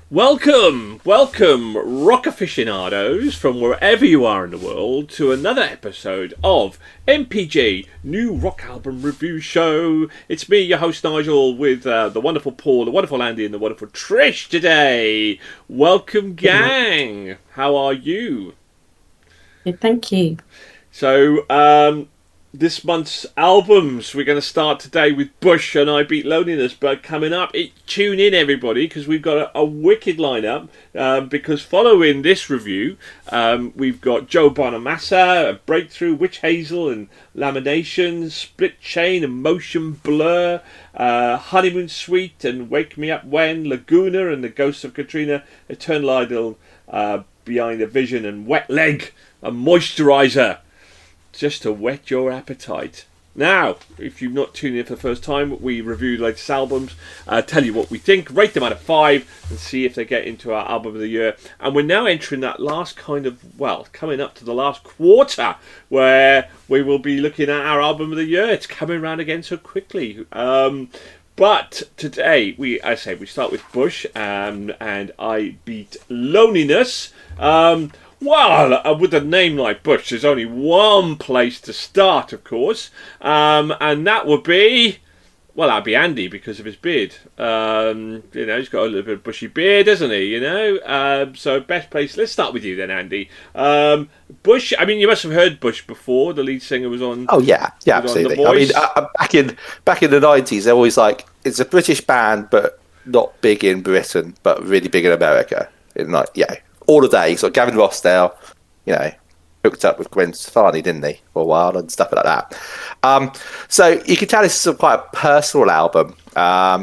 Welcome, rock aficionados from wherever you are in the world to another episode of MPJ New Rock Album Review Show. It's me, your host Nigel, with the wonderful Paul, the wonderful Andy, and the wonderful Trish today. Welcome, gang. How are you? Good, thank you. So, this month's albums, we're going to start today with Bush and I Beat Loneliness, but coming up, tune in everybody, because we've got a wicked lineup, because following this review, we've got Joe Bonamassa, Breakthrough, Witch Hazel and Laminations, Split Chain and Motion Blur, Honeymoon Suite and Wake Me Up When, Laguna and The Ghost of Katrina, Eternal Idol, Behind the Vision, and Wet Leg and Moisturizer, just to whet your appetite. Now, if you've not tuned in for the first time, we review the latest albums, tell you what we think, rate them out of 5, and see if they get into our album of the year. And we're now entering that last coming up to the last quarter, where we will be looking at our album of the year. It's coming around again so quickly. But today, we start with Bush, and I Beat Loneliness. Well, with a name like Bush, there's only one place to start, of course, and that would be, that'd be Andy, because of his beard. He's got a little bit of bushy beard, doesn't he, so best place, let's start with you then, Andy. Bush, I mean, you must have heard Bush before, the lead singer was on... Oh, yeah, absolutely. I mean, back in the 90s, they're always like, it's a British band, but not big in Britain, but really big in America. All the day, so Gavin Rossdale, hooked up with Gwen Stefani, didn't he, for a while and stuff like that. So you can tell this is quite a personal album.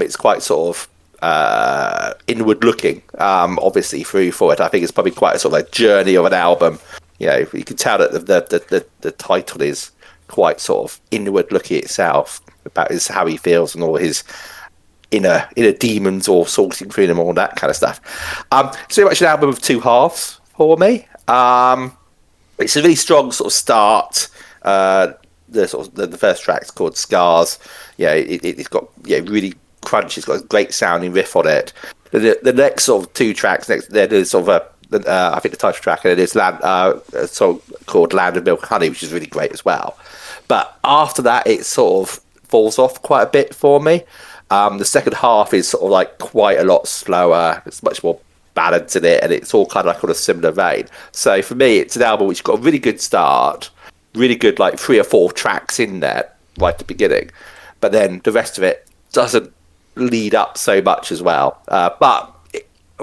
It's quite sort of inward looking, obviously through for it. I think it's probably quite a sort of a journey of an album. You can tell that the title is quite sort of inward looking itself about how he feels and all his inner demons or sorting through them, all that kind of stuff. It's very much an album of two halves for me. It's a really strong sort of start. The first track's called Scars. It's got really crunchy. It's got a great sounding riff on it. The next sort of two tracks, there's sort of I think the title track, and there's a song called Land of Milk and Honey, which is really great as well. But after that, it sort of falls off quite a bit for me. The second half is sort of like quite a lot slower. It's much more balanced in it, and it's all kind of like on a similar vein. So for me, it's an album which got a really good start, really good like 3 or 4 tracks in there right at the beginning, but then the rest of it doesn't lead up so much as well.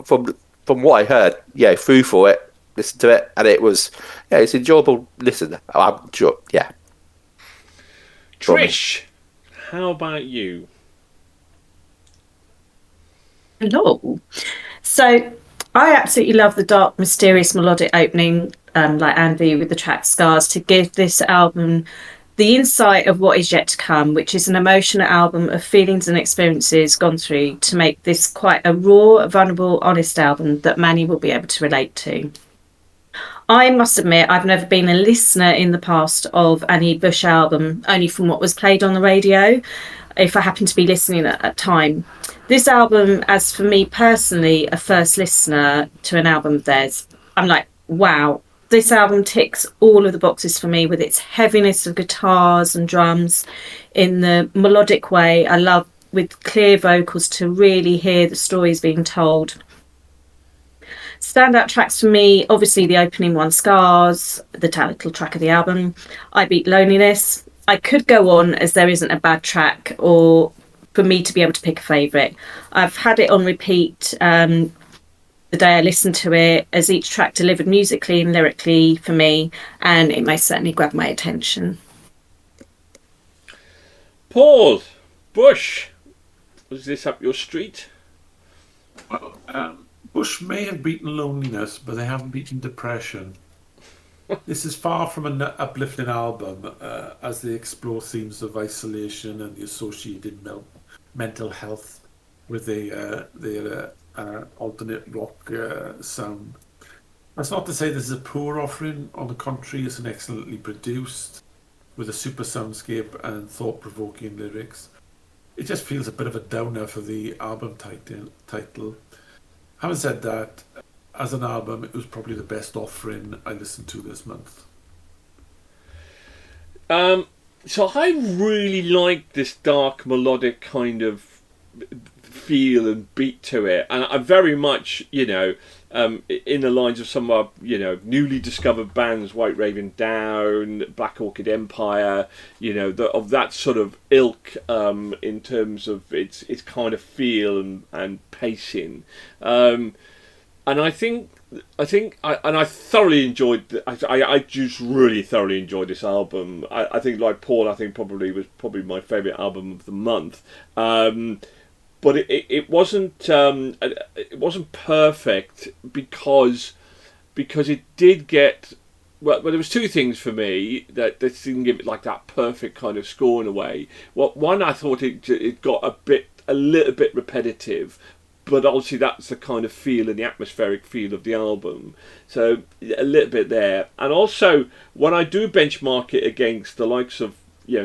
From what I heard, through for it, listened to it, and it was it's enjoyable listen. I'm sure, Trish, how about you? Hello. So I absolutely love the dark, mysterious, melodic opening, like Andy with the track Scars, to give this album the insight of what is yet to come, which is an emotional album of feelings and experiences gone through to make this quite a raw, vulnerable, honest album that many will be able to relate to. I must admit, I've never been a listener in the past of any Bush album, only from what was played on the radio, if I happened to be listening at that time. This album, as for me personally, a first listener to an album of theirs, I'm like, wow, this album ticks all of the boxes for me with its heaviness of guitars and drums in the melodic way. I love with clear vocals to really hear the stories being told. Standout tracks for me, obviously the opening one, Scars, the title track of the album, I Beat Loneliness. I could go on as there isn't a bad track or for me to be able to pick a favourite. I've had it on repeat the day I listened to it, as each track delivered musically and lyrically for me, and it most certainly grabbed my attention. Paul, Bush, was this up your street? Well, Bush may have beaten loneliness, but they haven't beaten depression. This is far from an uplifting album, as they explore themes of isolation and the associated mental health with their alternate rock sound. That's not to say this is a poor offering. On the contrary, it's an excellently produced, with a super soundscape and thought-provoking lyrics. It just feels a bit of a downer for the album title. Having said that, as an album, it was probably the best offering I listened to this month. So I really like this dark melodic kind of feel and beat to it, and I very much, in the lines of some of our, newly discovered bands, White Raven Down, Black Orchid Empire, of that sort of ilk, in terms of its kind of feel and pacing, and I thoroughly enjoyed. I just really thoroughly enjoyed this album. I think, like Paul, was probably my favourite album of the month. But it wasn't perfect because it did get. Well, there was two things for me that didn't give it like that perfect kind of score in a way. Well, one, I thought it got a little bit repetitive. But obviously that's the kind of feel and the atmospheric feel of the album. So a little bit there. And also, when I do benchmark it against the likes of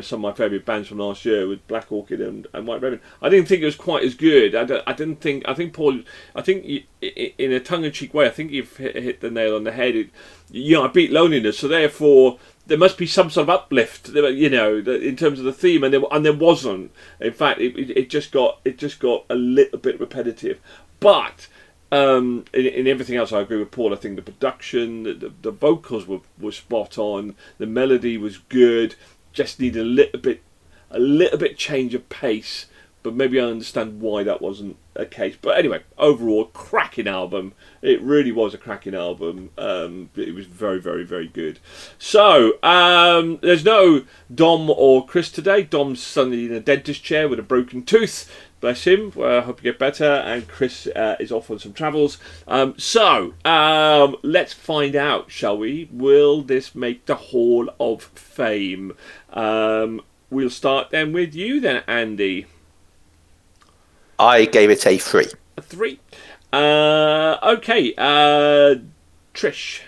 some of my favourite bands from last year with Black Orchid and White Raven, I didn't think it was quite as good. I think Paul, in a tongue-in-cheek way, I think you've hit the nail on the head. I beat loneliness, so therefore there must be some sort of uplift, in terms of the theme, and there wasn't. In fact, it just got a little bit repetitive. But in everything else, I agree with Paul. I think the production, the vocals were spot on. The melody was good. Just needed a little bit change of pace. But maybe I understand why that wasn't a case. But anyway, overall, cracking album. It really was a cracking album. It was very, very, very good. So, there's no Dom or Chris today. Dom's suddenly in a dentist chair with a broken tooth. Bless him. I hope you get better. And Chris is off on some travels. So, let's find out, shall we? Will this make the Hall of Fame? We'll start then with you then, Andy. I gave it a 3. A 3. Okay. Trish.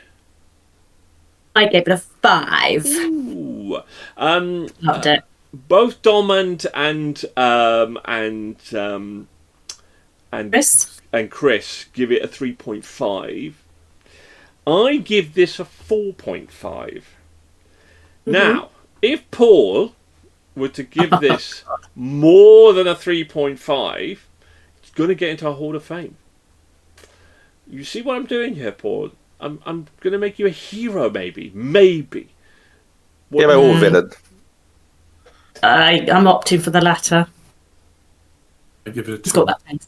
I gave it a 5. Ooh. Loved it. Both Dom and Chris give it a 3.5. I give this a 4.5. Mm-hmm. Now, if Paul were to give this more than a 3.5, it's going to get into our Hall of Fame. You see what I'm doing here, Paul? I'm going to make you a hero, maybe. Yeah, we're all villain. I'm opting for the latter. I give it a 2. It's got that face.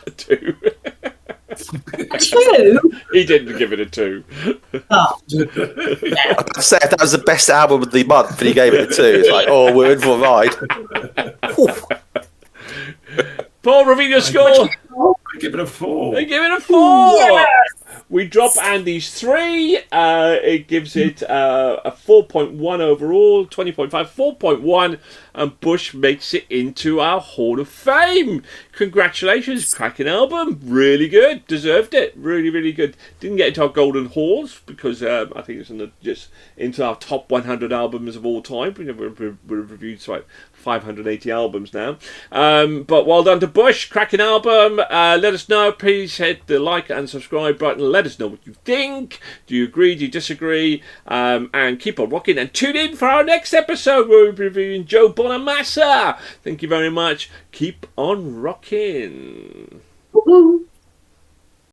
A 2. A 2? He didn't give it a 2. Oh. Yeah. I'd say if that was the best album of the month and he gave it a 2, it's like, oh, we're in for a ride. Paul, reveal your score. I give it a 4. I give it a 4. Yes! We drop Andy's 3. It gives it a 4.1 overall, 20.5, 4.1, and Bush makes it into our Hall of Fame. Congratulations, cracking album, really good, deserved it, really, really good. Didn't get into our Golden Halls because I think it's just into our top 100 albums of all time. We've reviewed like 580 albums now. But well done to Bush, cracking album. Let us know, please hit the like and subscribe button. Let us know what you think. Do you agree? Do you disagree? And keep on rocking and tune in for our next episode where we'll be reviewing Joe Bonamassa. Thank you very much. Keep on rocking. Woo-hoo.